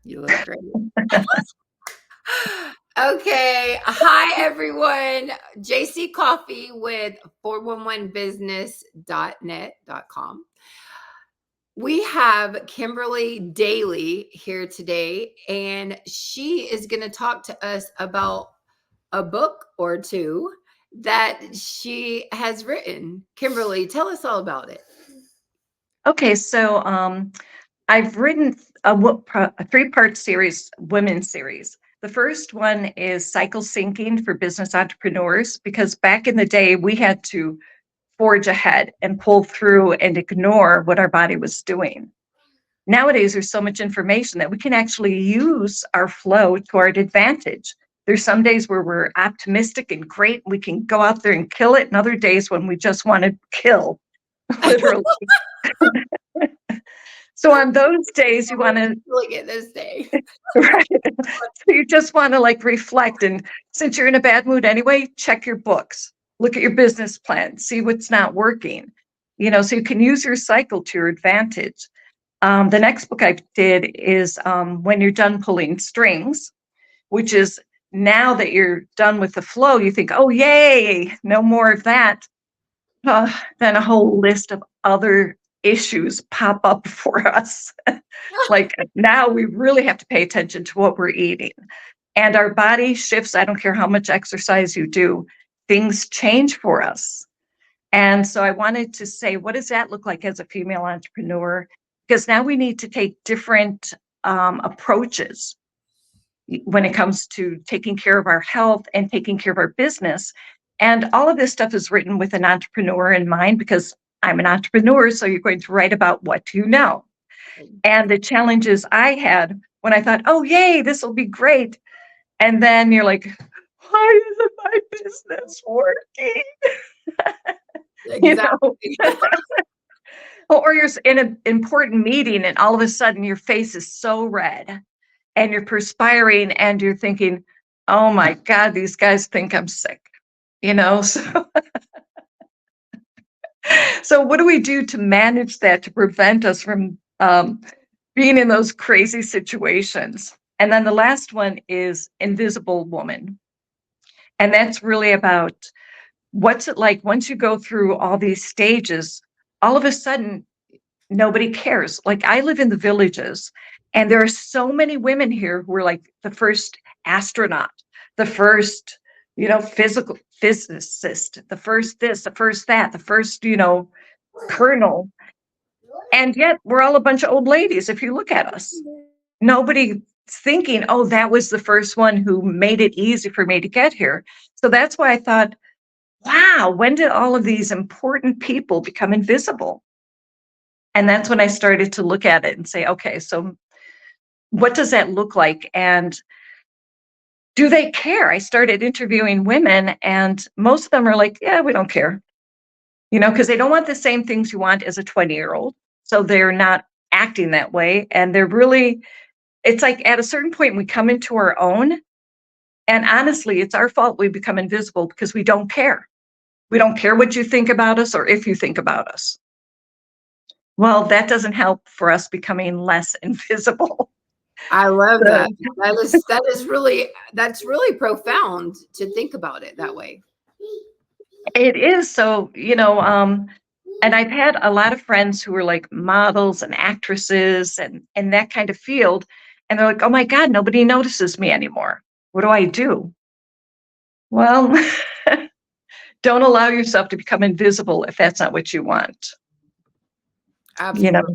You look great. Okay. Hi, everyone. JC Coffee with 411business.net.com. We have Kimberly Daly here today, and she is going to talk to us about a book or two that she has written. Kimberly, tell us all about it. Okay, so I've written a three-part series, women's series. The first one is cycle syncing for business entrepreneurs, because back in the day, we had to forge ahead and pull through and ignore what our body was doing. Nowadays, there's so much information that we can actually use our flow to our advantage. There's some days where we're optimistic and great, we can go out there and kill it, and other days when we just want to kill, literally. So on those days, you want to, Look at this day. right? So you just want to like reflect. And since you're in a bad mood anyway, check your books, look at your business plan, see what's not working, so you can use your cycle to your advantage. The next book I did is When You're Done Pulling Strings, which is now that you're done with the flow, you think, oh, yay, no more of that. Then a whole list of other issues pop up for us. Like now we really have to pay attention to what we're eating. And our body shifts. I don't care how much exercise you do, things change for us. And so I wanted to say, what does that look like as a female entrepreneur? Because now we need to take different approaches when it comes to taking care of our health and taking care of our business. And all of this stuff is written with an entrepreneur in mind, because I'm an entrepreneur. So you're going to write about what you know. And the challenges I had when I thought, oh, yay, this will be great. And then you're like, why isn't my business working? Exactly. Or you're in an important meeting and all of a sudden your face is so red and you're perspiring and you're thinking, oh my God, these guys think I'm sick, so so what do we do to manage that, to prevent us from being in those crazy situations? And then the last one is Invisible Woman. And that's really about what's it like once you go through all these stages, all of a sudden, nobody cares. Like I live in the villages, and there are so many women here who are like the first astronaut, the first, physical physicist, the first this, the first that, the first, colonel. And yet we're all a bunch of old ladies. If you look at us, nobody's thinking, oh, that was the first one who made it easy for me to get here. So that's why I thought, wow, when did all of these important people become invisible? And that's when I started to look at it and say, okay, so what does that look like? And do they care? I started interviewing women, and most of them are like, yeah, we don't care, because they don't want the same things you want as a 20-year-old. So they're not acting that way. And it's like at a certain point, we come into our own. And honestly, it's our fault we become invisible because we don't care. We don't care what you think about us or if you think about us. Well, that doesn't help for us becoming less invisible. I love So that. That's really profound to think about it that way. it is. So, and I've had a lot of friends who are like models and actresses and that kind of field. And they're like, oh my God, nobody notices me anymore. What do I do? Well, don't allow yourself to become invisible if that's not what you want. Absolutely.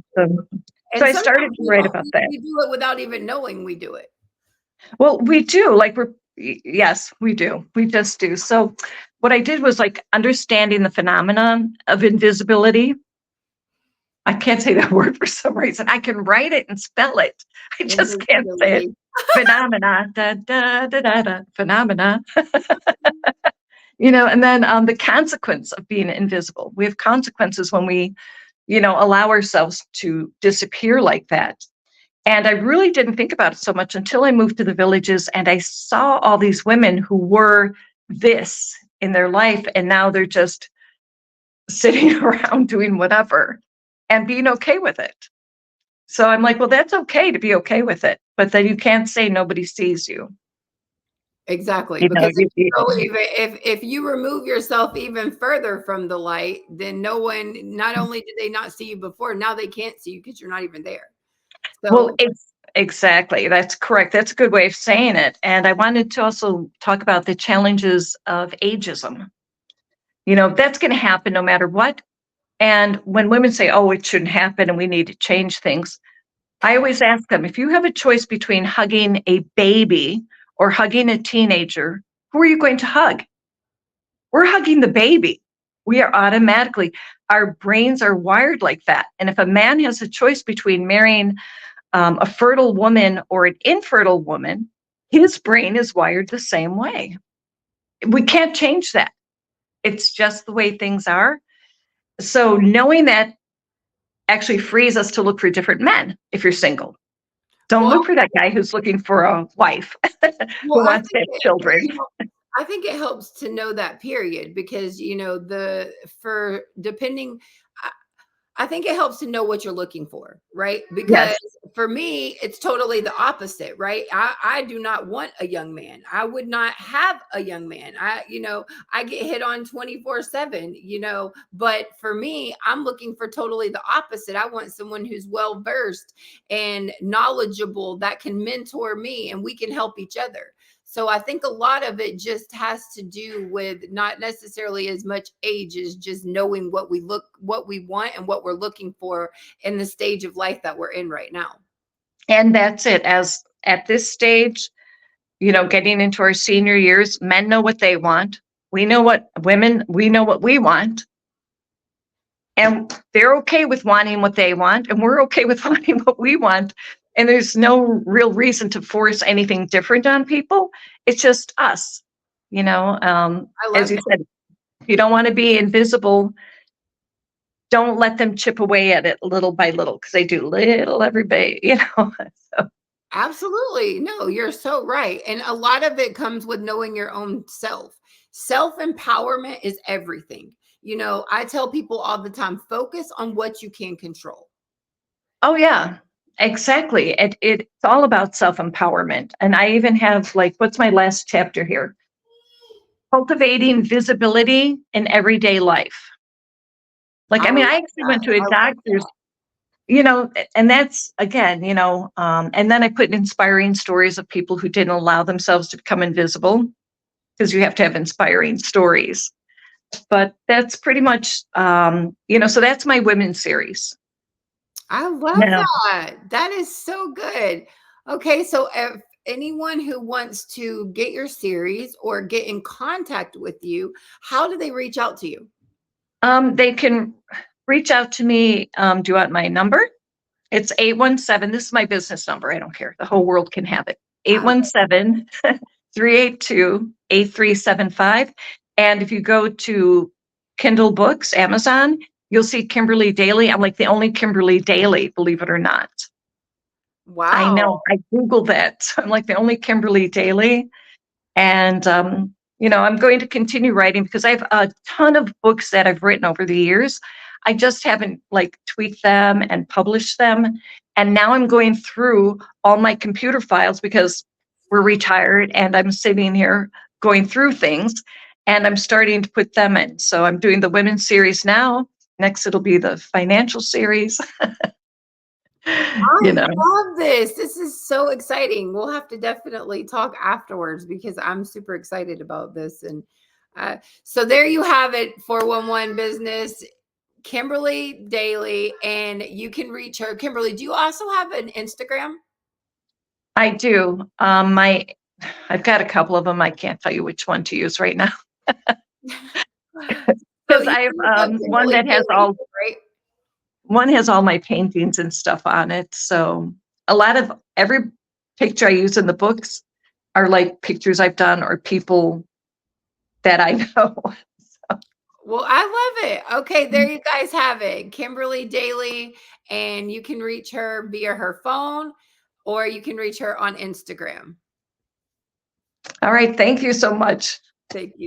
So I started to write about that. We do it without even knowing we do it. Well, we do. Yes, we do. We just do. So what I did was like understanding the phenomenon of invisibility. I can't say that word for some reason. I can write it and spell it. I just can't say it. Phenomena, da, da, da, da, da, phenomena. And then the consequence of being invisible. We have consequences when we, allow ourselves to disappear like that. And I really didn't think about it so much until I moved to the villages and I saw all these women who were this in their life. And now they're just sitting around doing whatever and being okay with it. So I'm like, well, that's okay to be okay with it, but then you can't say nobody sees you. Exactly, You know, because if you remove yourself even further from the light, then no one, not only did they not see you before, now they can't see you because you're not even there. well, So it's exactly. That's correct. That's a good way of saying it. And I wanted to also talk about the challenges of ageism. That's going to happen no matter what. And when women say, oh, it shouldn't happen and we need to change things, I always ask them, if you have a choice between hugging a baby or hugging a teenager, who are you going to hug? We're hugging the baby. We are automatically, our brains are wired like that. And if a man has a choice between marrying a fertile woman or an infertile woman, his brain is wired the same way. We can't change that. It's just the way things are. So knowing that actually frees us to look for different men if you're single. Don't well, look for that guy who's looking for a wife well, who wants to have children. I think it helps to know that period because the for depending I think it helps to know what you're looking for, right? Because Yes. for me, it's totally the opposite, right? I do not want a young man. I would not have a young man. I get hit on 24/7, but for me, I'm looking for totally the opposite. I want someone who's well versed and knowledgeable that can mentor me and we can help each other. So I think a lot of it just has to do with not necessarily as much age as just knowing what we want and what we're looking for in the stage of life that we're in right now. And that's it. As at this stage, getting into our senior years, men know what they want. We know what we want. And they're okay with wanting what they want. And we're okay with wanting what we want. And there's no real reason to force anything different on people. It's just us, I as love you that. said, if you don't want to be invisible, don't let them chip away at it little by little because they do little every day. So, Absolutely. No, you're so right. And a lot of it comes with knowing your own self. Self empowerment is everything. I tell people all the time focus on what you can control. oh, yeah, exactly. It's all about self empowerment. And I even have, like, what's my last chapter here? Cultivating visibility in everyday life. Like, I I mean, love I actually that. went to a I love doctor's, and that's again, and then I put inspiring stories of people who didn't allow themselves to become invisible because you have to have inspiring stories. But that's pretty much, so that's my women's series. I love Now, that. That is so good. Okay, so if anyone who wants to get your series or get in contact with you, how do they reach out to you? they can reach out to me. Do you want my number? It's 817. This is my business number. I don't care. The whole world can have it. I 817 382 8375. And if you go to Kindle Books, Amazon, you'll see Kimberly Daly. I'm like the only Kimberly Daly, believe it or not. I Wow. know. I Googled that. I'm like the only Kimberly Daly. And, I'm going to continue writing because I have a ton of books that I've written over the years. I just haven't like tweaked them and published them. And now I'm going through all my computer files because we're retired and I'm sitting here going through things and I'm starting to put them in. So I'm doing the women's series now. Next, it'll be the financial series. I you know. love this. This is so exciting. We'll have to definitely talk afterwards because I'm super excited about this. And so there you have it, 411 Business, Kimberly Daly, and you can reach her. Kimberly, do you also have an Instagram? I do. I've got a couple of them. I can't tell you which one to use right now So because you I have can look up one Kimberly that has Daly, all right? one has all my paintings and stuff on it. So a lot of every picture I use in the books are like pictures I've done or people that I know. Well, I love it. Okay, there you guys have it. Kimberly Daly, and you can reach her via her phone or you can reach her on Instagram. All right. Thank you so much. Thank you.